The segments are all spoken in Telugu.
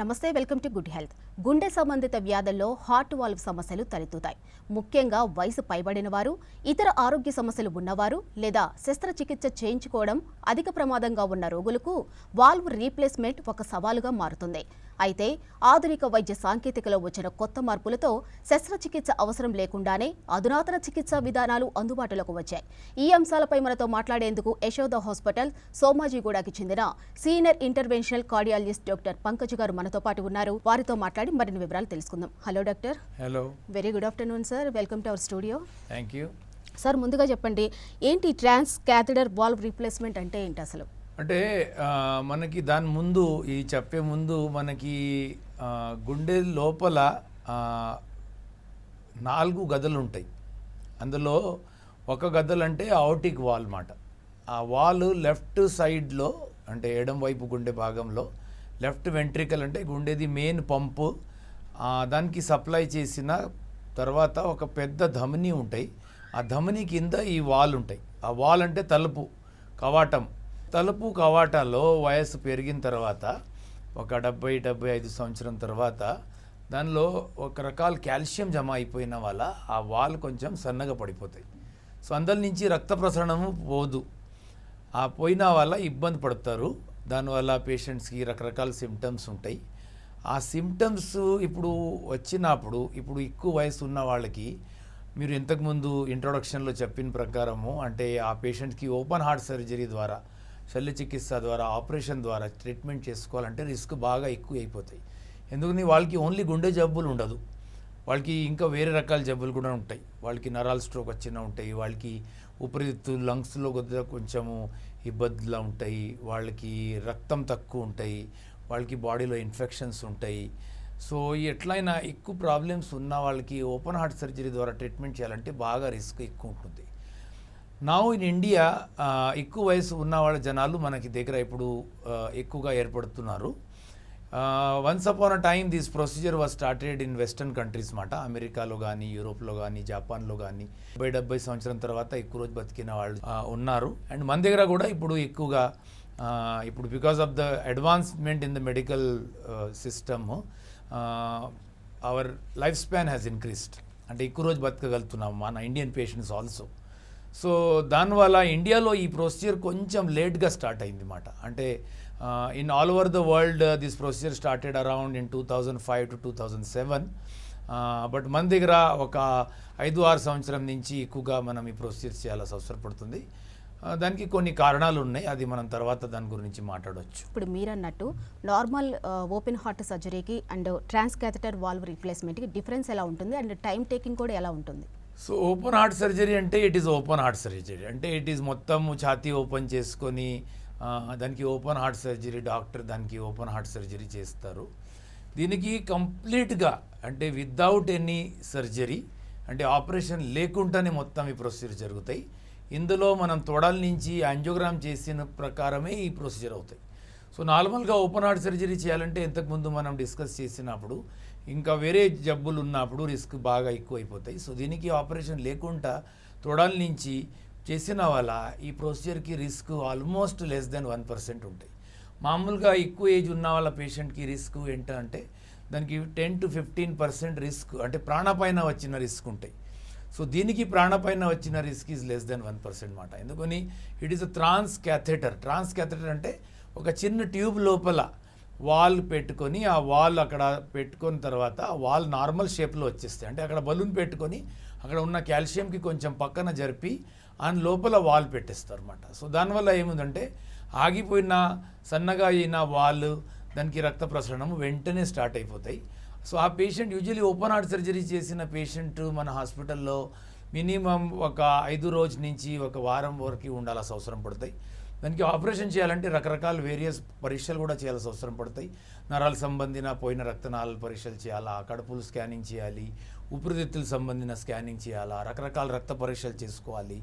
నమస్తే, వెల్కమ్ టు గుడ్ హెల్త్. గుండె సంబంధిత వ్యాధుల్లో హార్ట్ వాల్వ్ సమస్యలు తలెత్తుతాయి. ముఖ్యంగా వయసు పైబడిన వారు, ఇతర ఆరోగ్య సమస్యలు ఉన్నవారు లేదా శస్త్రచికిత్స చేయించుకోవడం అధిక ప్రమాదంగా ఉన్న రోగులకు వాల్వ్ రీప్లేస్మెంట్ ఒక సవాలుగా మారుతుంది. అయితే ఆధునిక వైద్య సాంకేతికలో వచ్చిన కొత్త మార్పులతో శస్త్రచికిత్స అవసరం లేకుండానే అధునాతన చికిత్సా విధానాలు అందుబాటులోకి వచ్చాయి. ఈ అంశాలపై మనతో మాట్లాడేందుకు యశోద హాస్పిటల్ సోమాజిగూడకి చెందిన senior interventional cardiologist doctor Pankaj గారు మనతో పాటు ఉన్నారు. వారితో మాట్లాడి మరిన్ని వివరాలు తెలుసుకుందాం. Hello doctor. Hello, very good afternoon sir. Welcome to our studio. Thank you sir, ముందుగా చెప్పండి, ఏంటి ట్రాన్స్ క్యాథెటర్ వాల్వ్ రీప్లేస్మెంట్ అంటే ఏంటి అసలు? అంటే మనకి దాని ముందు ఈ చెప్పే ముందు మనకి గుండె లోపల 4 గదులు ఉంటాయి. అందులో ఒక గదులు అంటే ఔటిక్ వాల్ మాట. ఆ వాల్ లెఫ్ట్ సైడ్లో అంటే ఎడం వైపు గుండె భాగంలో లెఫ్ట్ వెంట్రికల్ అంటే గుండెది మెయిన్ పంపు, దానికి సప్లై చేసిన తర్వాత ఒక పెద్ద ధమని ఉంటాయి. ఆ ధమని కింద ఈ వాల్ ఉంటాయి. ఆ వాల్ అంటే తలుపు, కవాటం. తలుపు కవాటాలో వయసు పెరిగిన తర్వాత ఒక 70-75 సంవత్సరం తర్వాత దానిలో ఒక రకాల కాల్షియం జమ అయిపోయిన వల్ల ఆ వాల్ కొంచెం సన్నగా పడిపోతాయి. సో అందులో నుంచి రక్త ప్రసరణము పోదు. ఆ పోయిన వల్ల ఇబ్బంది పడతారు. దానివల్ల పేషెంట్స్కి రకరకాల సిమ్టమ్స్ ఉంటాయి. ఆ సిమ్టమ్స్ ఇప్పుడు వచ్చినప్పుడు ఇప్పుడు ఎక్కువ వయసు ఉన్న వాళ్ళకి మీరు ఇంతకుముందు ఇంట్రొడక్షన్లో చెప్పిన ప్రకారము అంటే ఆ పేషెంట్కి ఓపెన్ హార్ట్ సర్జరీ ద్వారా, శల్య చికిత్స ద్వారా, ఆపరేషన్ ద్వారా ట్రీట్మెంట్ చేసుకోవాలంటే రిస్క్ బాగా ఎక్కువ అయిపోతాయి. ఎందుకని వాళ్ళకి ఓన్లీ గుండె జబ్బులు ఉండదు, వాళ్ళకి ఇంకా వేరే రకాల జబ్బులు కూడా ఉంటాయి. వాళ్ళకి నరాల స్ట్రోక్ వచ్చిన ఉంటాయి, వాళ్ళకి ఊపిరితిత్తులు లంగ్స్లో కొద్దిగా కొంచెము ఇబ్బందులు ఉంటాయి, వాళ్ళకి రక్తం తక్కువ ఉంటాయి, వాళ్ళకి బాడీలో ఇన్ఫెక్షన్స్ ఉంటాయి. సో ఎట్లయినా ఎక్కువ ప్రాబ్లమ్స్ ఉన్న వాళ్ళకి ఓపెన్ హార్ట్ సర్జరీ ద్వారా ట్రీట్మెంట్ చేయాలంటే బాగా రిస్క్ ఎక్కువ ఉంటుంది. నౌ ఇన్ ఇండియా ఎక్కువ వయసు ఉన్న వాళ్ళ జనాలు మనకి దగ్గర ఇప్పుడు ఎక్కువగా ఏర్పడుతున్నారు. Once upon a time this procedure was started in western countries మాట. అమెరికాలో కానీ, యూరోప్లో కానీ, జపాన్లో కానీ 70 సంవత్సరం తర్వాత ఎక్కువ రోజు బతికిన వాళ్ళు ఉన్నారు. అండ్ మన దగ్గర కూడా ఇప్పుడు ఎక్కువగా ఇప్పుడు because of the advancement in the medical system our life span has increased. అంటే ఎక్కువ రోజు బతకగలుగుతున్నాం మన ఇండియన్ పేషెంట్స్ ఆల్సో. సో దానివల్ల ఇండియాలో ఈ ప్రొసీజర్ కొంచెం లేట్గా స్టార్ట్ అయింది మాట. అంటే in all over the world this procedure started around in 2005 to 2007. But మన దగ్గర ఒక 5-6 సంవత్సరం నుంచి ఎక్కువగా మనం ఈ ప్రొసీజర్ చేయాల్సి అవసరం పడుతుంది. దానికి కొన్ని కారణాలు ఉన్నాయి, అది మనం తర్వాత దాని గురించి మాట్లాడవచ్చు. ఇప్పుడు మీరు అన్నట్టు నార్మల్ ఓపెన్ హార్ట్ సర్జరీకి అండ్ ట్రాన్స్ క్యాథెటర్ వాల్వ్ రీప్లేస్మెంట్కి డిఫరెన్స్ ఎలా ఉంటుంది అండ్ టైం టేకింగ్ కూడా ఎలా ఉంటుంది? సో ఓపెన్ హార్ట్ సర్జరీ అంటే it is open heart surgery అంటే ఇట్ ఈస్ మొత్తం ఛాతీ ఓపెన్ చేసుకొని దానికి ఓపెన్ హార్ట్ సర్జరీ, డాక్టర్ దానికి ఓపెన్ హార్ట్ సర్జరీ చేస్తారు. దీనికి కంప్లీట్గా అంటే వితౌట్ ఎనీ సర్జరీ అంటే ఆపరేషన్ లేకుండానే మొత్తం ఈ ప్రొసీజర్ జరుగుతాయి. ఇందులో మనం తొడల నుంచి యాంజియోగ్రామ్ చేసిన ప్రకారమే ఈ ప్రొసీజర్ అవుతాయి. సో నార్మల్గా ఓపెన్ హార్ట్ సర్జరీ చేయాలంటే ఇంతకుముందు మనం డిస్కస్ చేసినప్పుడు ఇంకా వేరే జబ్బులు ఉన్నప్పుడు రిస్క్ బాగా ఎక్కువ అయిపోతాయి. సో దీనికి ఆపరేషన్ లేకుండా తొడల నుంచి చేసిన వల్ల ఈ ప్రొసీజర్కి రిస్క్ ఆల్మోస్ట్ లెస్ దెన్ 1% ఉంటాయి. మామూలుగా ఎక్కువ ఏజ్ ఉన్న వాళ్ళ పేషెంట్కి రిస్క్ ఏంటంటే దానికి 10 to 15% రిస్క్ అంటే ప్రాణపైన వచ్చిన రిస్క్ ఉంటాయి. సో దీనికి ప్రాణపైన వచ్చిన రిస్క్ ఈజ్ లెస్ దెన్ 1% మాట. ఎందుకని it is a transcatheter. Transcatheter అంటే ఒక చిన్న ట్యూబ్ లోపల వాల్ పెట్టుకొని ఆ వాల్ అక్కడ పెట్టుకున్న తర్వాత ఆ వాల్ నార్మల్ షేప్లో వచ్చేస్తాయి. అంటే అక్కడ బలూన్ పెట్టుకొని అక్కడ ఉన్న కాల్షియంకి కొంచెం పక్కన జరిపి ఆ లోపల వాల్ పెట్టేస్తారు అన్నమాట. సో దానివల్ల ఏముందంటే ఆగిపోయిన సన్నగా అయిన వాల్ దానికి రక్త ప్రసరణం వెంటనే స్టార్ట్ అయిపోతాయి. సో ఆ patient usually open heart surgery చేసిన పేషెంట్ మన హాస్పిటల్లో మినిమం ఒక 5 రోజు నుంచి ఒక వారం వరకు ఉండాల్సిన అవసరం పడతాయి. దానికి ఆపరేషన్ చేయాలంటే రకరకాల వేరియస్ పరీక్షలు కూడా చేయాల్సిన అవసరం పడతాయి. నరాలకు సంబంధించిన పోయిన రక్తనాళాల పరీక్షలు చేయాలా, కడుపులు స్కానింగ్ చేయాలి, ఊపిరితిత్తులకు సంబంధించిన స్కానింగ్ చేయాలా, రకరకాల రక్త పరీక్షలు చేసుకోవాలి.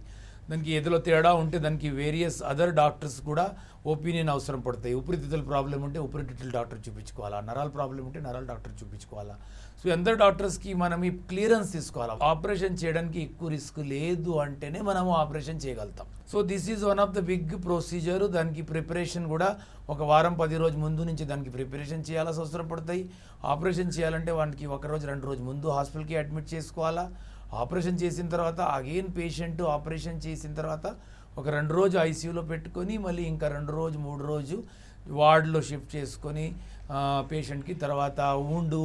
దానికి ఏదో తేడా ఉంటే దానికి వేరియస్ అదర్ డాక్టర్స్ కూడా ఒపీనియన్ అవసరం పడతాయి. ఊపిరితిత్తుల ప్రాబ్లం ఉంటే ఊపిరితిత్తుల డాక్టర్ చూపించుకోవాలా, నరాల ప్రాబ్లం ఉంటే నరాల డాక్టర్ చూపించుకోవాలా. సో అందరు డాక్టర్స్కి మనం ఈ క్లియరెన్స్ తీసుకోవాలా. ఆపరేషన్ చేయడానికి ఎక్కువ రిస్క్ లేదు అంటేనే మనము ఆపరేషన్ చేయగలుగుతాం. So this is one of the big procedure. దానికి ప్రిపరేషన్ కూడా ఒక వారం 10 రోజు ముందు నుంచి దానికి ప్రిపరేషన్ చేయాల్సి అవసరం పడతాయి. ఆపరేషన్ చేయాలంటే వానికి 1 రోజు 2 రోజు ముందు హాస్పిటల్కి అడ్మిట్ చేసుకోవాలా. ఆపరేషన్ చేసిన తర్వాత అగైన్ పేషెంట్ ఆపరేషన్ చేసిన తర్వాత ఒక 2 రోజు ఐసీయూలో పెట్టుకొని మళ్ళీ ఇంకా 2 రోజు 3 రోజు వార్డులో షిఫ్ట్ చేసుకొని పేషెంట్కి తర్వాత వుండు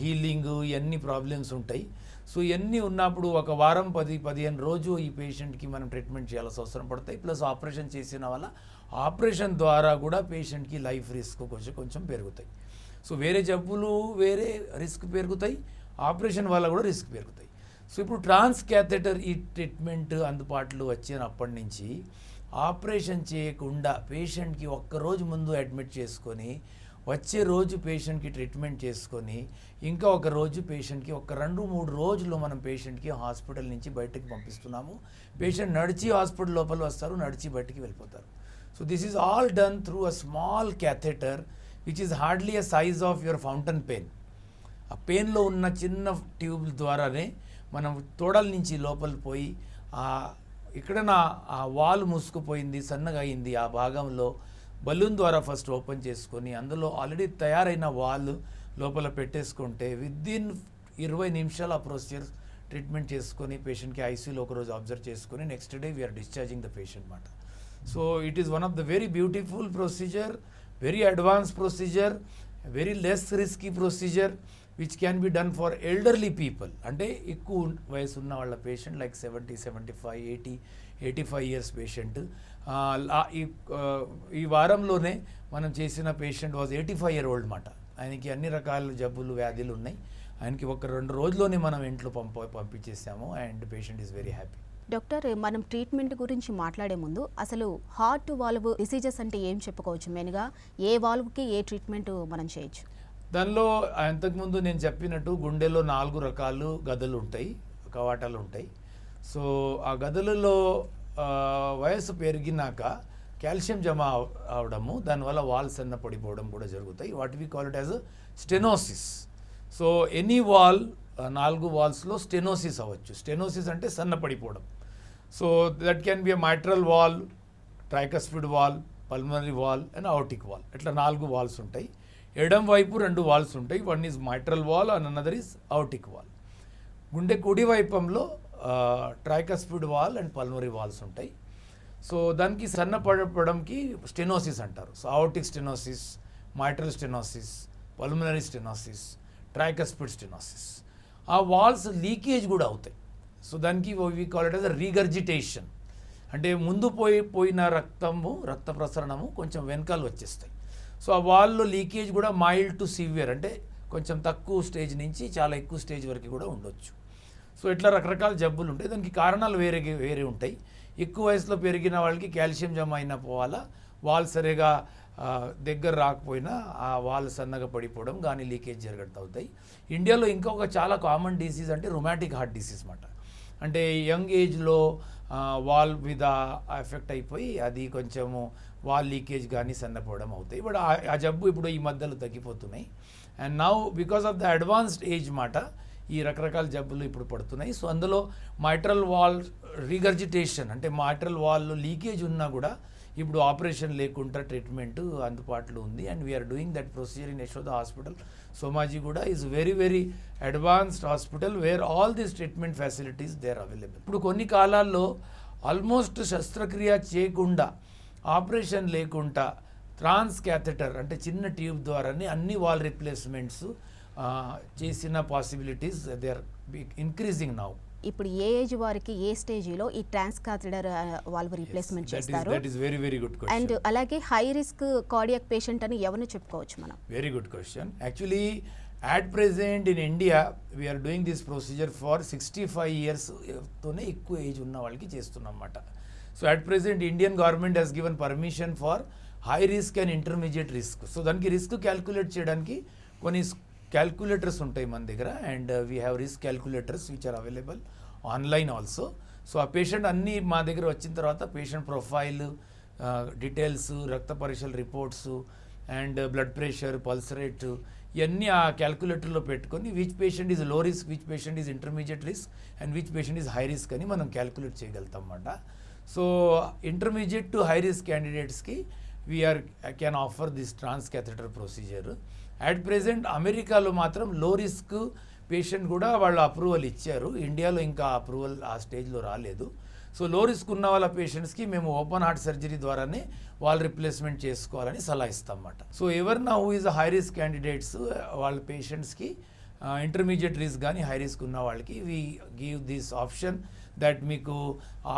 హీలింగ్ ఇవన్నీ ప్రాబ్లమ్స్ ఉంటాయి. సో ఇవన్నీ ఉన్నప్పుడు ఒక వారం 10-15 రోజు ఈ పేషెంట్కి మనం ట్రీట్మెంట్ చేయాల్సిన అవసరం పడతాయి. ప్లస్ ఆపరేషన్ చేసిన వల్ల ఆపరేషన్ ద్వారా కూడా పేషెంట్కి లైఫ్ రిస్క్ కొంచెం పెరుగుతాయి. సో వేరే జబ్బులు వేరే రిస్క్ పెరుగుతాయి, ఆపరేషన్ వల్ల కూడా రిస్క్ పెరుగుతాయి. సో ఇప్పుడు ట్రాన్స్ క్యాథెటర్ ఈ ట్రీట్మెంట్ అందుబాటులో వచ్చినప్పటి నుంచి ఆపరేషన్ చేయకుండా పేషెంట్కి 1 రోజు ముందు అడ్మిట్ చేసుకొని వచ్చే రోజు పేషెంట్కి ట్రీట్మెంట్ చేసుకొని ఇంకా 1 రోజు పేషెంట్కి 2-3 రోజులు మనం పేషెంట్కి హాస్పిటల్ నుంచి బయటకు పంపిస్తున్నాము. పేషెంట్ నడిచి హాస్పిటల్ లోపల వస్తారు, నడిచి బయటికి వెళ్ళిపోతారు. So this is all done through a small catheter which is hardly a size of your fountain pen. ఆ పెయిన్లో ఉన్న చిన్న ట్యూబ్ ద్వారానే మనం తోడల నుంచి లోపల పోయి ఇక్కడ ఆ వాల్ మూసుకుపోయింది, సన్నగా అయింది, ఆ భాగంలో బలూన్ ద్వారా ఫస్ట్ ఓపెన్ చేసుకొని అందులో ఆల్రెడీ తయారైన వాల్ లోపల పెట్టేసుకుంటే విదిన్ 20 నిమిషాలు ఆ ప్రొసీజర్ ట్రీట్మెంట్ చేసుకొని పేషెంట్కి ఐసీయూలో 1 రోజు అబ్జర్వ్ చేసుకొని next day we are discharging the patient మాట. So it is one of the very beautiful procedure, very advance procedure, very less risky procedure which can be done for elderly people. అంటే ఎక్కువ వయసు ఉన్న వాళ్ళ పేషెంట్ లైక్ 70, 75, 80, 85 ఇయర్స్ పేషెంట్. ఈ వారంలోనే మనం చేసిన పేషెంట్ వాజ్ 85 year old మాట. ఆయనకి అన్ని రకాల జబ్బులు వ్యాధులు ఉన్నాయి. ఆయనకి 1-2 రోజుల్లోనే మనం ఇంట్లో పంపించేసాము and patient is very happy. Doctor, మనం ట్రీట్మెంట్ గురించి మాట్లాడే ముందు అసలు హార్ట్ వాల్వ్ డిసీజెస్ అంటే ఏం చెప్పుకోవచ్చు? మెయిన్గా ఏ వాల్వ్కి ఏ ట్రీట్మెంట్ మనం చేయొచ్చు? దానిలో అంతకుముందు నేను చెప్పినట్టు గుండెలో 4 రకాలు గదులు ఉంటాయి, కవాటాలు ఉంటాయి. సో ఆ గదులలో వయసు పెరిగినాక కాల్షియం జమ అవడము, దానివల్ల వాల్ సన్న పడిపోవడం కూడా జరుగుతాయి. What we call it as stenosis. So any valve 4 వాల్స్లో స్టెనోసిస్ అవ్వచ్చు. స్టెనోసిస్ అంటే సన్న పడిపోవడం. So that can be a mitral valve, tricuspid valve, pulmonary valve and aortic valve. ఇట్లా 4 వాల్స్ ఉంటాయి. ఎడం వైపు 2 వాల్స్ ఉంటాయి. One is mitral valve and another is aortic valve. గుండె కుడి వైపంలో tricuspid valve and pulmonary valves ఉంటాయి. సో దానికి సన్న పడడంకి స్టెనోసిస్ అంటారు. So అortic stenosis, mitral stenosis, pulmonary stenosis, tricuspid stenosis. ఆ వాల్స్ లీకేజ్ కూడా అవుతాయి. సో దానికి we call it as regurgitation. అంటే ముందు పోయిన రక్త ప్రసరణము కొంచెం వెనకాల వచ్చేస్తాయి. సో ఆ వాల్లో లీకేజ్ కూడా మైల్డ్ టు సివియర్, అంటే కొంచెం తక్కువ స్టేజ్ నుంచి చాలా ఎక్కువ స్టేజ్ వరకు కూడా ఉండొచ్చు. సో ఇట్లా రకరకాల జబ్బులు ఉంటాయి. దానికి కారణాలు వేరే ఉంటాయి. ఎక్కువ వయసులో పెరిగిన వాళ్ళకి కాల్షియం జమ అయిన పోవాలా, వాల్ సరిగా దగ్గర రాకపోయినా ఆ వాల్ సన్నగా పడిపోవడం కానీ లీకేజ్ జరగడం అవుతాయి. ఇండియాలో ఇంకొక చాలా కామన్ డిసీజ్ అంటే రొమాటిక్ హార్ట్ డిసీజ్ అన్నమాట. అంటే యంగ్ ఏజ్లో వాల్ మీద ఎఫెక్ట్ అయిపోయి అది కొంచెము వాల్ లీకేజ్ కానీ సన్నపోవడం అవుతాయి. బట్ ఆ జబ్బు ఇప్పుడు ఈ మధ్యలో తగ్గిపోతున్నాయి. And now because of the advanced age మాట ఈ రకరకాల జబ్బులు ఇప్పుడు పడుతున్నాయి. సో అందులో మైట్రల్ వాల్ రీగర్జిటేషన్ అంటే మైట్రల్ వాల్లో లీకేజ్ ఉన్నా కూడా ఇప్పుడు ఆపరేషన్ లేకుండా ట్రీట్మెంట్ అందుబాటులో ఉంది. And we are doing that procedure in Yashoda hospital. Somajiguda is very very advanced hospital where all these treatment facilities they are available. ఇప్పుడు కొన్ని కాలాల్లో ఆల్మోస్ట్ శస్త్రక్రియ చేయకుండా, ఆపరేషన్ లేకుండా ట్రాన్స్ క్యాథెటర్ అంటే చిన్న ట్యూబ్ ద్వారానే అన్ని వాల్ రిప్లేస్మెంట్స్ చేసిన possibilities they are increasing now. ఇప్పుడు ఏ ఏజ్ వారికి ఏ స్టేజ్లో ఈ ట్రాన్స్ క్యాథెటర్ వాల్వ్ రీప్లేస్మెంట్ చేస్తారు? That is very very good question. And అలాగే హై రిస్క్ కార్డియాక్ పేషెంట్ అని ఎవరిని చెప్పుకోవచ్చు మనం? Very good question. Actually at present in India we are doing this procedure for 65 years తోనే ఎక్కువ ఏజ్ ఉన్న వాళ్ళకి చేస్తున్నాం అన్నమాట. So at present Indian government has given permission for high risk and intermediate risk. So దానికి రిస్క్ క్యాల్కులేట్ చేయడానికి కొన్ని క్యాల్కులేటర్స్ ఉంటాయి మన దగ్గర. And we have risk calculators which are available online also. So ఆ పేషెంట్ అన్నీ మా దగ్గర వచ్చిన తర్వాత పేషెంట్ ప్రొఫైల్, డీటెయిల్స్, రక్త పరీక్షల reports and blood pressure, pulse rate ఇవన్నీ ఆ క్యాల్కులేటర్లో పెట్టుకొని which patient is low risk, which patient is intermediate risk and which patient is high risk అని మనం క్యాల్కులేట్ చేయగలుగుతాం అన్నమాట. So intermediate to high risk క్యాండిడేట్స్కి we are can offer this transcatheter procedure. At present అమెరికాలో మాత్రం లో రిస్క్ పేషెంట్ కూడా వాళ్ళు అప్రూవల్ ఇచ్చారు. ఇండియాలో ఇంకా అప్రూవల్ ఆ స్టేజ్లో రాలేదు. సో లో రిస్క్ ఉన్న వాళ్ళ పేషెంట్స్కి మేము ఓపెన్ హార్ట్ సర్జరీ ద్వారానే వాళ్ళు రిప్లేస్మెంట్ చేసుకోవాలని సలహా ఇస్తాం అన్నమాట. సో ఎవరినా who is high risk candidates వాళ్ళ పేషెంట్స్కి ఇంటర్మీడియట్ రిస్క్ కానీ హై రిస్క్ ఉన్న వాళ్ళకి we give this option that మీకు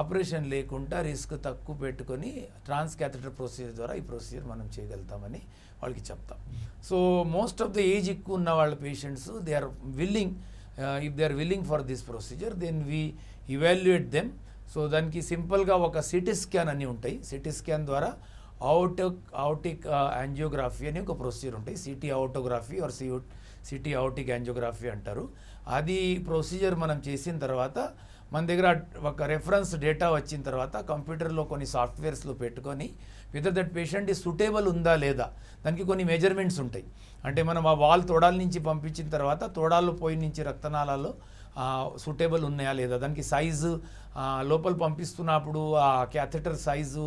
ఆపరేషన్ లేకుండా రిస్క్ తక్కువ పెట్టుకొని ట్రాన్స్ క్యాథెటర్ ప్రొసీజర్ ద్వారా ఈ ప్రొసీజర్ మనం చేయగలుగుతామని వాళ్ళకి చెప్తాం. So most of the age ఎక్కువ ఉన్న వాళ్ళ patients they are willing, if they are willing for this procedure then we evaluate them. So దానికి సింపుల్గా ఒక సిటీ స్కాన్ అని ఉంటాయి. సిటీ స్కాన్ ద్వారా ఔటిక్ యాంజియోగ్రఫీ అని ఒక ప్రొసీజర్ ఉంటాయి. సిటీ ఔటోగ్రఫీ ఆర్ సిటీ ఔటిక్ యాంజియోగ్రఫీ అంటారు. అది ప్రొసీజర్ మనం చేసిన తర్వాత మన దగ్గర ఒక రెఫరెన్స్ డేటా వచ్చిన తర్వాత కంప్యూటర్లో కొన్ని సాఫ్ట్వేర్స్లో పెట్టుకొని వెదర్ దట్ పేషెంట్ ఈ సూటేబుల్ ఉందా లేదా దానికి కొన్ని మెజర్మెంట్స్ ఉంటాయి. అంటే మనం ఆ వాల్ తోడాల నుంచి పంపించిన తర్వాత తోడాల్లో పోయి నుంచి రక్తనాళాల్లో సూటేబుల్ ఉన్నాయా లేదా, దానికి సైజు లోపల పంపిస్తున్నప్పుడు ఆ క్యాథెటర్ సైజు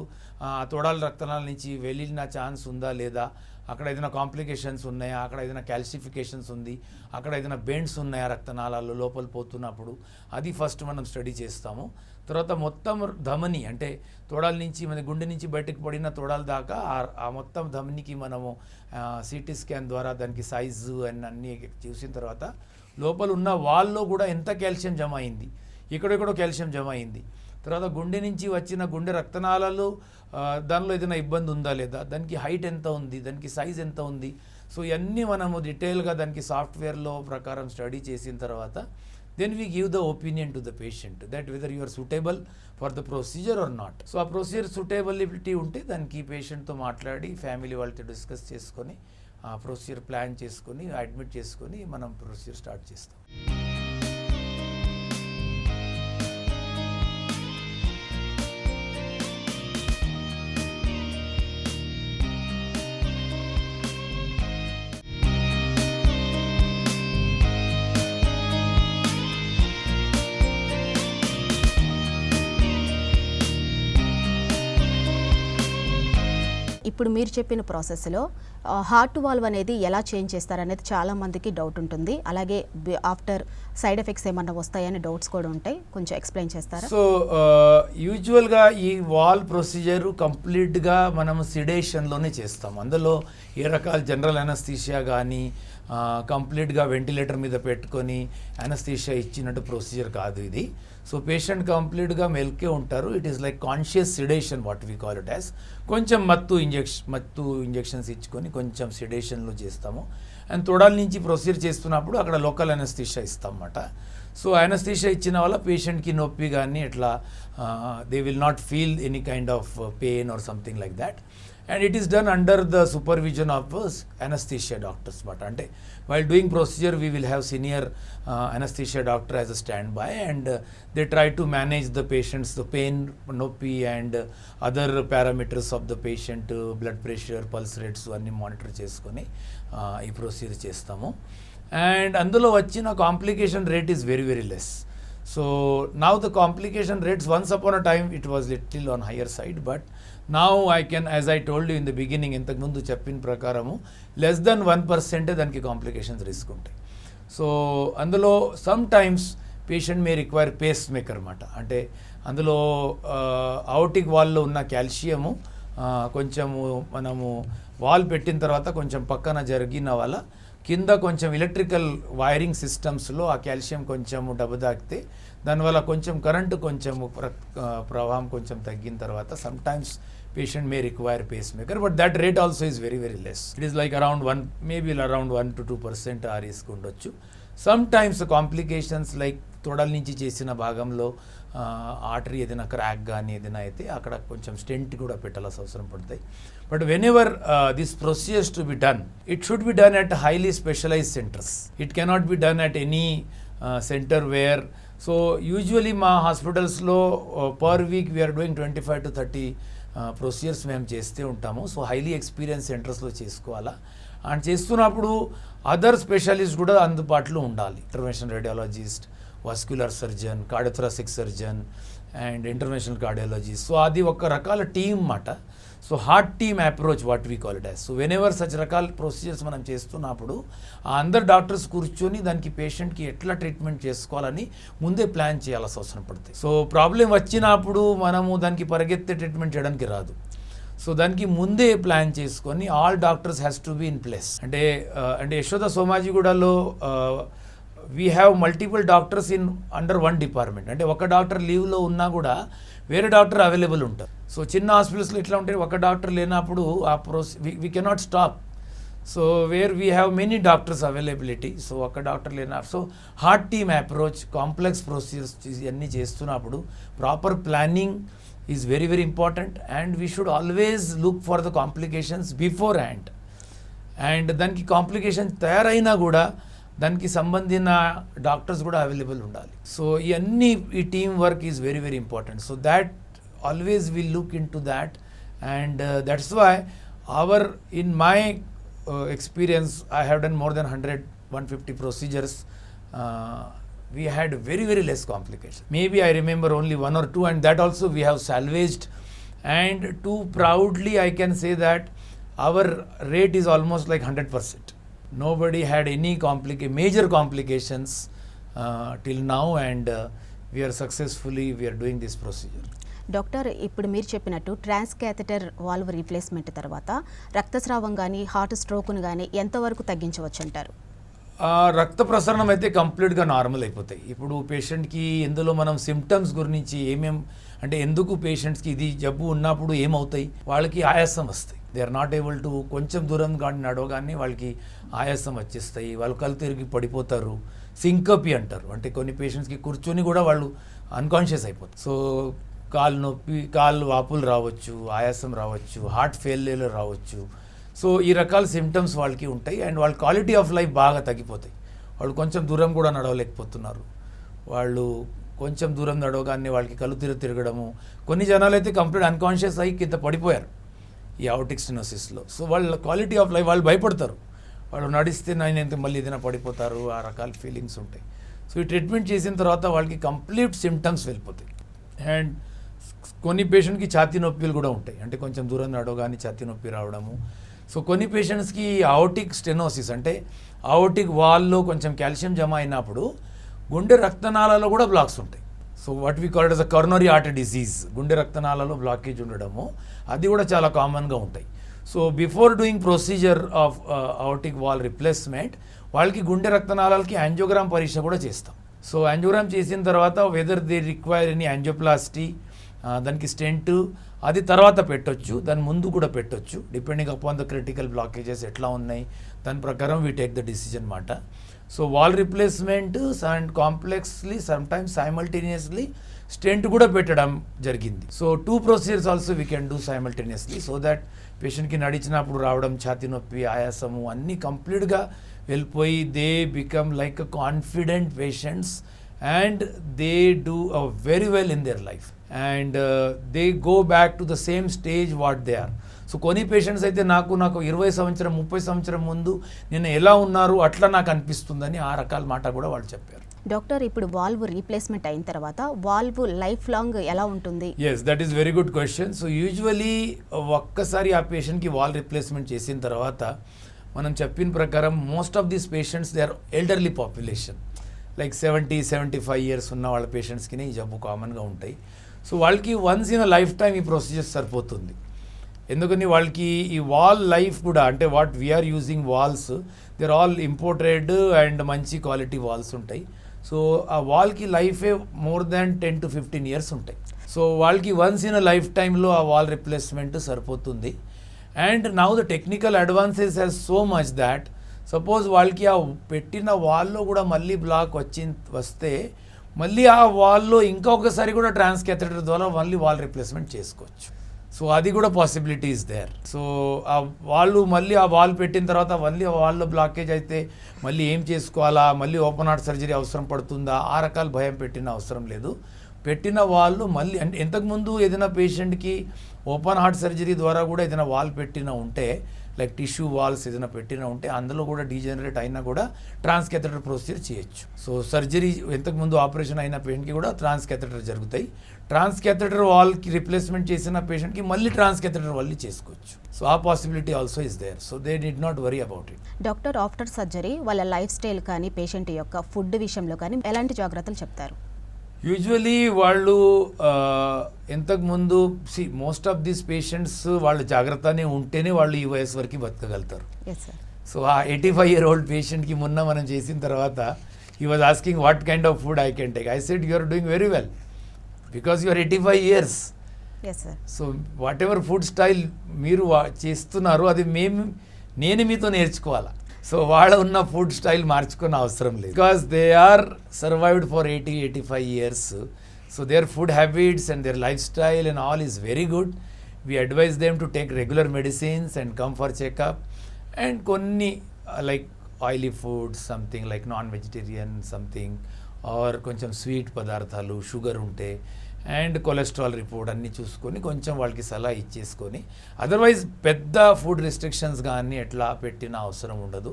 తోడాల రక్తనాళాల నుంచి వెళ్ళిన ఛాన్స్ ఉందా లేదా, అక్కడ ఏదైనా కాంప్లికేషన్స్ ఉన్నాయా, అక్కడ ఏదైనా క్యాల్సిఫికేషన్స్ ఉంది, అక్కడ ఏదైనా బెండ్స్ ఉన్నాయా రక్తనాళాల్లో లోపల పోతున్నప్పుడు, అది ఫస్ట్ మనం స్టడీ చేస్తాము. తర్వాత మొత్తం ధమని అంటే తోడాల నుంచి మన గుండె నుంచి బయటకు పడిన తోడాల దాకా ఆ మొత్తం ధమనికి మనము సిటీ స్కాన్ ద్వారా దానికి సైజు అండ్ అన్నీ చూసిన తర్వాత లోపల ఉన్న వాల్లో కూడా ఎంత కాల్షియం జమ అయింది, ఎక్కడెక్కడో కాల్షియం జమ అయింది, తర్వాత గుండె నుంచి వచ్చిన గుండె రక్తనాళాలు దానిలో ఏదైనా ఇబ్బంది ఉందా లేదా, దానికి హైట్ ఎంత ఉంది, దానికి సైజ్ ఎంత ఉంది. సో ఇవన్నీ మనము డీటెయిల్గా దానికి సాఫ్ట్వేర్లో ప్రకారం స్టడీ చేసిన తర్వాత then we give the opinion to the patient that whether you are suitable for the procedure or not. So ఆ ప్రొసీజర్ సూటేబిలిటీ ఉంటే దానికి పేషెంట్తో మాట్లాడి ఫ్యామిలీ వాళ్ళతో డిస్కస్ చేసుకొని ఆ ప్రొసీజర్ ప్లాన్ చేసుకొని అడ్మిట్ చేసుకొని మనం ప్రొసీజర్ స్టార్ట్ చేస్తాం. ఇప్పుడు మీరు చెప్పిన ప్రాసెస్లో హార్ట్ వాల్వ్ అనేది ఎలా చేంజ్ చేస్తారనేది చాలా మందికి డౌట్ ఉంటుంది. అలాగే ఆఫ్టర్ సైడ్ ఎఫెక్ట్స్ ఏమన్నా వస్తాయని డౌట్స్ కూడా ఉంటాయి. కొంచెం ఎక్స్ప్లెయిన్ చేస్తారా? సో యూజువల్గా ఈ వాల్వ్ ప్రొసీజర్ కంప్లీట్గా మనం సిడేషన్లోనే చేస్తాం. అందులో ఏ రకాల జనరల్ అనస్థీషియా కానీ కంప్లీట్గా వెంటిలేటర్ మీద పెట్టుకొని అనస్థీషియా ఇచ్చినట్టు ప్రొసీజర్ కాదు ఇది. సో పేషెంట్ కంప్లీట్గా మెల్కే ఉంటారు. It is like conscious sedation what we call it as. కొంచెం మత్తు ఇంజెక్షన్స్ ఇచ్చుకొని కొంచెం సిడేషన్లో చేస్తాము. అండ్ తొడాల నుంచి ప్రొసీజర్ చేస్తున్నప్పుడు అక్కడ లోకల్ అనస్థీషియా ఇస్తాం అన్నమాట. సో అనస్థీషియా ఇచ్చిన వల్ల పేషెంట్కి నొప్పి కానీ ఇట్లా they will not feel any kind of pain or something like that. And it is done under the supervision of anesthesia doctors. But while doing procedure, we will have senior anesthesia doctor as a standby, and they try to manage the patient's the pain, noppi, and other parameters of the patient, blood pressure, pulse rates, అన్ని మానిటర్ చేసుకొని ఈ ప్రొసీజర్ చేస్తాము. అండ్ అందులో వచ్చిన complication rate is very very less. So now the complication rates, once upon a time it was little on higher side, but now I can, as I told you in the beginning, ఇంతకు ముందు చెప్పిన ప్రకారము less than 1% దానికి కాంప్లికేషన్స్ రిస్క్ ఉంటాయి. సో అందులో sometimes patient may require pacemaker అన్నమాట. అంటే అందులో ఔటిక్ వాల్లో ఉన్న కాల్షియము కొంచెము మనము వాల్ పెట్టిన తర్వాత కొంచెం పక్కన జరిగిన వల్ల కింద కొంచెం ఎలక్ట్రికల్ వైరింగ్ సిస్టమ్స్లో ఆ కాల్షియం కొంచెం దెబ్బతాకితే దానివల్ల కొంచెం కరెంటు కొంచెం ప్రవాహం కొంచెం తగ్గిన తర్వాత some times patient may require pacemaker, but that rate also is very very less. It is like around 1 to 2% ఆ రిస్క్ ఉండొచ్చు. సమ్ టైమ్స్ కాంప్లికేషన్స్ లైక్ తొడల నుంచి చేసిన భాగంలో ఆర్టరీ ఏదైనా క్రాక్ కానీ ఏదైనా అయితే అక్కడ కొంచెం స్టెంట్ కూడా పెట్టాల్సిన అవసరం పడతాయి. But whenever this procedures to be done, it should be done at highly specialised centres. It cannot be done at any centre where. So usually మా హాస్పిటల్స్లో per week we are doing 25 to 30 procedures మేము చేస్తూ ఉంటాము. సో హైలీ ఎక్స్పీరియన్స్ సెంటర్స్లో చేసుకోవాలా. అండ్ చేస్తున్నప్పుడు అదర్ స్పెషలిస్ట్ కూడా అందుబాటులో ఉండాలి. Interventional radiologist, vascular surgeon, cardiothoracic surgeon and interventional cardiologist. So అది ఒక రకాల టీమ్ అన్నమాట. So heart team approach what we call it as. So when ever such రకాల ప్రొసీజర్స్ మనం చేస్తున్నప్పుడు ఆ అందరు డాక్టర్స్ కూర్చొని దానికి పేషెంట్కి ఎట్లా ట్రీట్మెంట్ చేసుకోవాలని ముందే ప్లాన్ చేయాల్సి అవసరం పడుతుంది. సో ప్రాబ్లం వచ్చినప్పుడు మనము దానికి పరిగెత్తే ట్రీట్మెంట్ చేయడానికి రాదు. సో దానికి ముందే ప్లాన్ చేసుకొని all doctors has to be in place. అంటే యశోద సోమాజిగూడలో we have multiple doctors in under one department. అంటే ఒక డాక్టర్ లీవ్లో ఉన్నా కూడా వేరే డాక్టర్ అవైలబుల్ ఉంటారు. సో చిన్న హాస్పిటల్స్లో ఎట్లా ఉంటే ఒక డాక్టర్ లేనప్పుడు ఆ we cannot stop. So where we have many doctors availability. So ఒక డాక్టర్ లేన so heart team approach, complex procedures ఇవన్నీ చేస్తున్నప్పుడు proper planning is very very important. And we should always look for the complications beforehand. And దానికి కాంప్లికేషన్ తయారైనా కూడా దానికి సంబంధించిన డాక్టర్స్ కూడా అవైలబుల్ ఉండాలి. సో ఇవన్నీ ఈ team work is very very important. So that always will look into that. And that's why in my experience, I have done more than 150 procedures. We had very very less complications. Maybe I remember only 1 or 2, and that also we have salvaged. And too proudly I can say that our rate is almost like 100%. Nobody had any major complications till now, and we are doing this procedure. Doctor, ఇప్పుడు మీరు చెప్పినట్టు ట్రాన్స్ క్యాథెటర్ వాల్వ్ రీప్లేస్మెంట్ తర్వాత రక్తస్రావం కానీ హార్ట్ స్ట్రోక్ను కానీ ఎంతవరకు తగ్గించవచ్చు అంటారు? రక్త ప్రసరణం అయితే కంప్లీట్గా నార్మల్ అయిపోతాయి. ఇప్పుడు పేషెంట్కి ఎందులో మనం సిమ్టమ్స్ గురించి అంటే ఎందుకు పేషెంట్స్కి ఇది జబ్బు ఉన్నప్పుడు ఏమవుతాయి, వాళ్ళకి ఆయాసం వస్తాయి. They are not able to కొంచెం దూరం కానీ నడవగానే వాళ్ళకి ఆయాసం వచ్చేస్తాయి, వాళ్ళు కళ్ళు తిరిగి పడిపోతారు. సింకపి అంటారు. అంటే కొన్ని పేషెంట్స్కి కూర్చొని కూడా వాళ్ళు అన్కాన్షియస్ అయిపోతారు. సో కాళ్ళు నొప్పి, కాళ్ళు వాపులు రావచ్చు, ఆయాసం రావచ్చు, హార్ట్ ఫెయిల్యూర్ రావచ్చు. సో ఈ రకాల సిమ్టమ్స్ వాళ్ళకి ఉంటాయి. అండ్ వాళ్ళ క్వాలిటీ ఆఫ్ లైఫ్ బాగా తగ్గిపోతాయి. వాళ్ళు కొంచెం దూరం కూడా నడవలేకపోతున్నారు. వాళ్ళు కొంచెం దూరం నడవగానే వాళ్ళకి కళ్ళు తిరగడము. కొన్ని జనాలు అయితే కంప్లీట్ అన్కాన్షియస్ అయ్యి కింద పడిపోయారు ఈ అవర్టిక్ స్టెనోసిస్లో. సో వాళ్ళ క్వాలిటీ ఆఫ్ లైఫ్ వాళ్ళు భయపడతారు. వాళ్ళు నడిస్తే నేను మళ్ళీ ఏదైనా పడిపోతారు, ఆ రకాల ఫీలింగ్స్ ఉంటాయి. సో ఈ ట్రీట్మెంట్ చేసిన తర్వాత వాళ్ళకి కంప్లీట్ సిమ్టమ్స్ వెళ్ళిపోతాయి. అండ్ కొన్ని పేషెంట్కి ఛాతీ నొప్పిలు కూడా ఉంటాయి. అంటే కొంచెం దూరం నడవగానే ఛాతీ నొప్పి రావడము. సో కొన్ని పేషెంట్స్కి అవర్టిక్ స్టెనోసిస్ అంటే అవర్టిక్ వాల్లో కొంచెం కాల్షియం జమ అయినప్పుడు గుండె రక్తనాళాలలో కూడా బ్లాక్స్ ఉంటాయి. So what we call it as a coronary artery disease, గుండె రక్తనాళాలలో బ్లాకేజ్ ఉండడము, అది కూడా చాలా కామన్గా ఉంటాయి. So before doing procedure of aortic valve replacement వాళ్ళకి గుండె రక్తనాళాలకి యాంజియోగ్రామ్ పరీక్ష కూడా చేస్తాం. సో యాంజియోగ్రామ్ చేసిన తర్వాత whether they require any angioplasty, దానికి స్టెంట్ అది తర్వాత పెట్టొచ్చు, దాని ముందు కూడా పెట్టొచ్చు, depending upon the critical blockages ఎట్లా ఉన్నాయి దాని ప్రకారం వీ టేక్ ద డిసిజన్ మాట. So valve replacement and complexly sometimes simultaneously stent కూడా పెట్టడం జరిగింది. So 2 procedures also we can do simultaneously. So that పేషెంట్కి నడిచినప్పుడు రావడం, ఛాతీ నొప్పి, ఆయాసము అన్నీ కంప్లీట్గా వెళ్ళిపోయి they become like confident patients and they do very well in their life and they go back to the same stage what they are. So కొన్ని పేషెంట్స్ అయితే నాకు 20 సంవత్సరం 30 సంవత్సరం ముందు నేను ఎలా ఉన్నారు అట్లా నాకు అనిపిస్తుందని ఆ రకాల మాట కూడా వాళ్ళు చెప్పారు. డాక్టర్, ఇప్పుడు వాల్వ్ రీప్లేస్మెంట్ అయిన తర్వాత వాల్వ్ లైఫ్ లాంగ్ ఎలా ఉంటుంది? Yes, that is very good question. So usually ఒక్కసారి ఆ పేషెంట్కి వాల్ రీప్లేస్మెంట్ చేసిన తర్వాత మనం చెప్పిన ప్రకారం most of these patients they are elderly population, like 70-75 years ఉన్న వాళ్ళ పేషెంట్స్కి ఈ జబ్బు కామన్గా ఉంటాయి. సో వాళ్ళకి once in a lifetime ఈ ప్రొసీజర్ సరిపోతుంది. ఎందుకని వాళ్ళకి ఈ వాల్ లైఫ్ కూడా అంటే what we are using valves they are all imported and మంచి క్వాలిటీ వాల్స్ ఉంటాయి. సో ఆ వాల్కి లైఫే మోర్ దాన్ 10 to 15 years ఉంటాయి. సో వాళ్ళకి వన్స్ ఇన్ అ లైఫ్ టైంలో ఆ వాల్ రిప్లేస్మెంట్ సరిపోతుంది. And now the technical advances has so much that suppose వాళ్ళకి ఆ పెట్టిన వాల్లో కూడా మళ్ళీ బ్లాక్ వస్తే మళ్ళీ ఆ వాల్లో ఇంకొకసారి కూడా ట్రాన్స్ క్యాథెటర్ ద్వారా మళ్ళీ వాల్ రిప్లేస్మెంట్ చేసుకోవచ్చు. సో అది కూడా పాసిబిలిటీ ఇస్ దేర్. సో వాళ్ళు మళ్ళీ ఆ వాల్ పెట్టిన తర్వాత మళ్ళీ ఆ వాల్లో బ్లాకేజ్ అయితే మళ్ళీ ఏం చేసుకోవాలా, మళ్ళీ ఓపెన్ హార్ట్ సర్జరీ అవసరం పడుతుందా, ఆ రకాల భయం పెట్టిన అవసరం లేదు. పెట్టిన వాళ్ళు మళ్ళీ అంటే ఇంతకుముందు ఏదైనా పేషెంట్కి ఓపెన్ హార్ట్ సర్జరీ ద్వారా కూడా ఏదైనా వాల్ పెట్టిన ఉంటే, లైక్ టిష్యూ వాల్స్ ఏదైనా పెట్టిన ఉంటే అందులో కూడా డీజనరేట్ అయినా కూడా ట్రాన్స్కెథెటర్ ప్రొసీజర్ చేయొచ్చు. సో సర్జరీ ఇంతకుముందు ఆపరేషన్ అయిన పేషెంట్కి కూడా ట్రాన్స్కెథెటర్ జరుగుతాయి. ట్రాన్స్కెథెటర్ వాల్కి రిప్లేస్మెంట్ చేసిన పేషెంట్కి మళ్ళీ ట్రాన్స్కెథెటర్ వల్ల చేసుకోవచ్చు. సో ఆ possibility also is there. So they need not worry about it. Doctor, after surgery వాళ్ళ లైఫ్ స్టైల్ కానీ పేషెంట్ యొక్క ఫుడ్ విషయంలో కానీ ఎలాంటి జాగ్రత్తలు చెప్తారు? యూజువలీ వాళ్ళు ఇంతకుముందు మోస్ట్ ఆఫ్ దీస్ పేషెంట్స్ వాళ్ళు జాగ్రత్తనే ఉంటేనే వాళ్ళు ఈ వయసు వరకు బతకగలుగుతారు. Yes sir. సో ఆ 85-year-old పేషెంట్కి మొన్న మనం చేసిన తర్వాత he was asking what kind of food I can take. I said you are doing very well because you are 85 years. Yes sir. So whatever food style మీరు చేస్తున్నారు అది నేను మీతో నేర్చుకోవాలా. సో వాళ్ళ ఉన్న ఫుడ్ స్టైల్ మార్చుకునే అవసరం లేదు, because they are survived for 80-85 years. So their food habits and their lifestyle and all is very good. We advise them to take regular medicines and come for checkup. And కొన్ని like oily food, something like non vegetarian something, or కొంచెం స్వీట్ పదార్థాలు, షుగర్ ఉంటే అండ్ కొలెస్ట్రాల్ రిపోర్ట్ అన్నీ చూసుకొని కొంచెం వాళ్ళకి సలహా ఇచ్చేసుకొని, అదర్వైజ్ పెద్ద ఫుడ్ రిస్ట్రిక్షన్స్ కానీ ఎట్లా పెట్టిన అవసరం ఉండదు.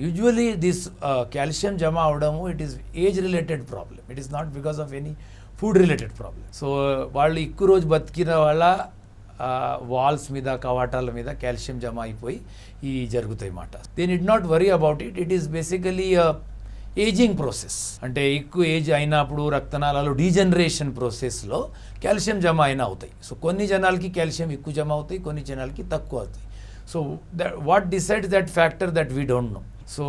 యూజువలీ దిస్ కాల్షియం జమ అవడము it is age related problem. It is not because of any food related problem. So వాళ్ళు ఎక్కువ రోజు బతికిన వాళ్ళ వాల్స్ మీద, కవాటాల మీద కాల్షియం జమ అయిపోయి ఈ జరుగుతాయి అన్నమాట. They need not worry about it. It is basically ageing process. అంటే ఎక్కువ ఏజ్ అయినప్పుడు రక్తనాళాలు డీజనరేషన్ ప్రాసెస్లో కాల్షియం జమ అయినా అవుతాయి. సో కొన్ని జనాలకి కాల్షియం ఎక్కువ జమ అవుతాయి, కొన్ని జనాలకి తక్కువ అవుతాయి. So what decides that factor that we don't know. So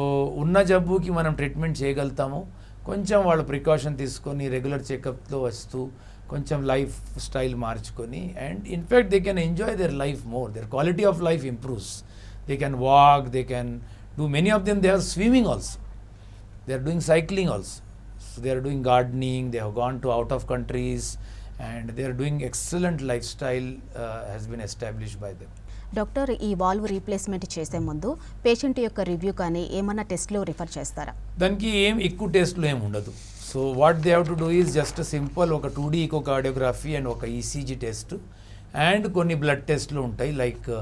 ఉన్న జబ్బుకి మనం ట్రీట్మెంట్ చేయగలుగుతాము. కొంచెం వాళ్ళు ప్రికాషన్ తీసుకొని రెగ్యులర్ చెకప్లో వస్తూ కొంచెం లైఫ్ స్టైల్ మార్చుకొని, and in fact they can enjoy their life more. Their quality of life improves. They can walk, they can do many of them they are swimming also. They are doing cycling also. So they are doing gardening, they have gone to out of countries, and they are doing excellent lifestyle has been established by them. Doctor, ఈ వాల్వ్ రీప్లేస్మెంట్ చేసే ముందు పేషెంట్ యొక్క రివ్యూ కానీ ఏమన్నా టెస్ట్లో రిఫర్ చేస్తారా? దానికి ఏం ఎక్కువ టెస్ట్లు ఏమి ఉండదు. So what they have to do is just simple ఒక 2D ఈకోకార్డియోగ్రఫీ అండ్ ఒక ఈసీజీ టెస్ట్ అండ్ కొన్ని బ్లడ్ టెస్ట్లు ఉంటాయి, లైక్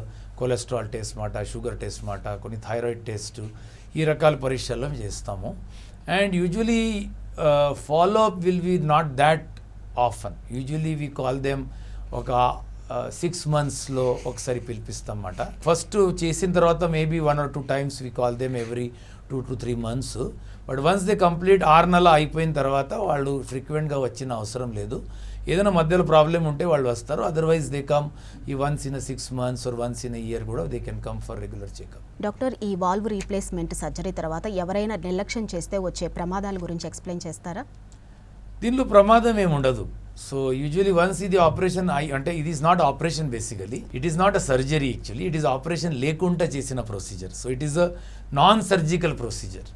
కొలెస్ట్రాల్ టెస్ట్ మాట, షుగర్ టెస్ట్ మాట, కొన్ని థైరాయిడ్ టెస్ట్, ఈ రకాల పరీక్షలు చేస్తాము. And usually follow up will be not that often. Usually we call them ఒక 6 monthsలో ఒకసారి పిలిపిస్తాం అన్నమాట. ఫస్ట్ చేసిన తర్వాత maybe 1 or 2 times we call them every 2 to 3 months. But once they complete 6 నెలలు అయిపోయిన తర్వాత వాళ్ళు ఫ్రీక్వెంట్గా వచ్చిన అవసరం లేదు. ఏదైనా మధ్యలో ప్రాబ్లం ఉంటే వాళ్ళు వస్తారు. అదర్వైజ్ దే కమ్ ఈ once in 6 months or once in a year కూడా they can come for regular checkup. Doctor, ఈ వాల్వ్ రీప్లేస్మెంట్ సర్జరీ తర్వాత ఎవరైనా నిర్లక్ష్యం చేస్తే వచ్చే ప్రమాదాల గురించి ఎక్స్ప్లెయిన్ చేస్తారా? దీనిలో ప్రమాదం ఏమి ఉండదు. సో యూజువలీ వన్స్ ఇది ఆపరేషన్ అంటే ఇది is not operation basically, it is not a surgery actually, it is operation లేకుండా చేసిన procedure. So it is a non surgical procedure.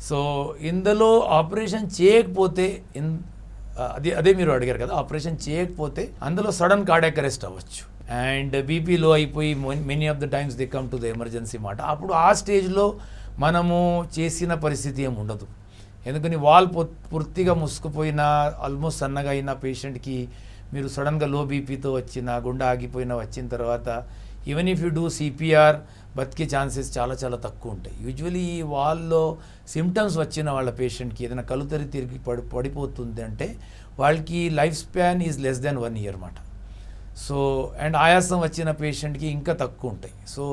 So ఇందులో ఆపరేషన్ చేయకపోతే అదే మీరు అడిగారు కదా, ఆపరేషన్ చేయకపోతే అందులో సడన్ కార్డియాక్ అరెస్ట్ అవ్వచ్చు అండ్ బీపీ లో అయిపోయి many of the times they come to the emergency మాట. అప్పుడు ఆ స్టేజ్లో మనము చేసిన పరిస్థితి ఏమి ఉండదు. ఎందుకని వాల్ పూర్తిగా ముసుకుపోయిన ఆల్మోస్ట్ సన్నగా అయిన పేషెంట్కి మీరు సడన్గా లో బీపీతో వచ్చిన, గుండె ఆగిపోయిన వచ్చిన తర్వాత even if you do CPR బతికే ఛాన్సెస్ చాలా చాలా తక్కువ ఉంటాయి. యూజువలీ ఈ వాల్లో సిమ్టమ్స్ వచ్చిన వాళ్ళ పేషెంట్కి ఏదైనా కలుతరి తిరిగి పడిపోతుంది అంటే వాళ్ళకి lifespan is less than 1 year అన్నమాట. సో అండ్ ఆయాసం వచ్చిన పేషెంట్కి ఇంకా తక్కువ ఉంటాయి. So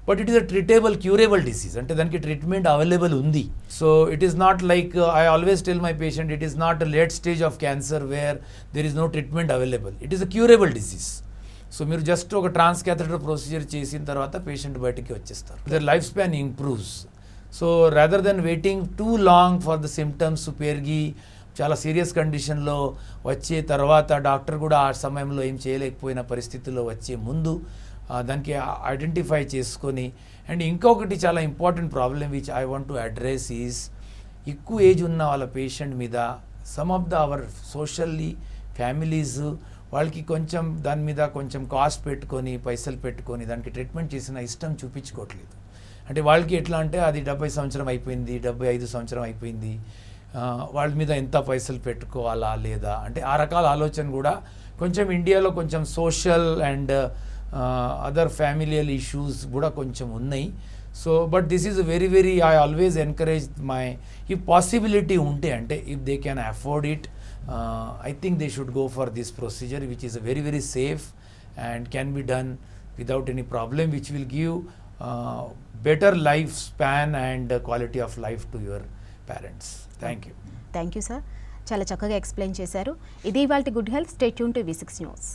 but it is a treatable curable disease, అంటే దానికి ట్రీట్మెంట్ అవైలబుల్ ఉంది. So it is not like I always tell my patient, it is not a late stage of cancer where there is no treatment available. It is a curable disease. So మీరు జస్ట్ ఒక ట్రాన్స్కాథెటర్ ప్రొసీజర్ చేసిన తర్వాత పేషెంట్ బయటికి వచ్చేస్తారు. Their life span improves. So rather than waiting two long for the symptoms పెరిగి చాలా సీరియస్ కండిషన్లో వచ్చే తర్వాత డాక్టర్ కూడా ఆ సమయంలో ఏం చేయలేకపోయిన పరిస్థితుల్లో వచ్చే ముందు దానికి ఐడెంటిఫై చేసుకొని. అండ్ ఇంకొకటి చాలా important problem which I want to address is ఎక్కువ ఏజ్ ఉన్న వాళ్ళ పేషెంట్ మీద some of the our socially families వాళ్ళకి కొంచెం దాని మీద కొంచెం కాస్ట్ పెట్టుకొని పైసలు పెట్టుకొని దానికి ట్రీట్మెంట్ చేసిన ఇష్టం చూపించుకోవట్లేదు. అంటే వాళ్ళకి ఎట్లా అంటే అది 70 సంవత్సరం అయిపోయింది, 75 సంవత్సరం అయిపోయింది, వాళ్ళ మీద ఎంత పైసలు పెట్టుకోవాలా లేదా అంటే ఆ రకాల ఆలోచన కూడా కొంచెం ఇండియాలో కొంచెం social and other familial issues కూడా కొంచెం ఉన్నాయి. So but this is very very I always encourage my ఈ పాసిబిలిటీ ఉంటే అంటే if they can afford it I think they should go for this procedure, which is very very safe and can be done without any problem, which will give better lifespan and quality of life to your parents. Thank you. Thank you sir, చాలా చక్కగా ఎక్స్ప్లెయిన్ చేశారు. ఇది ఇవాల్టి good health. Stay tune to V6 news.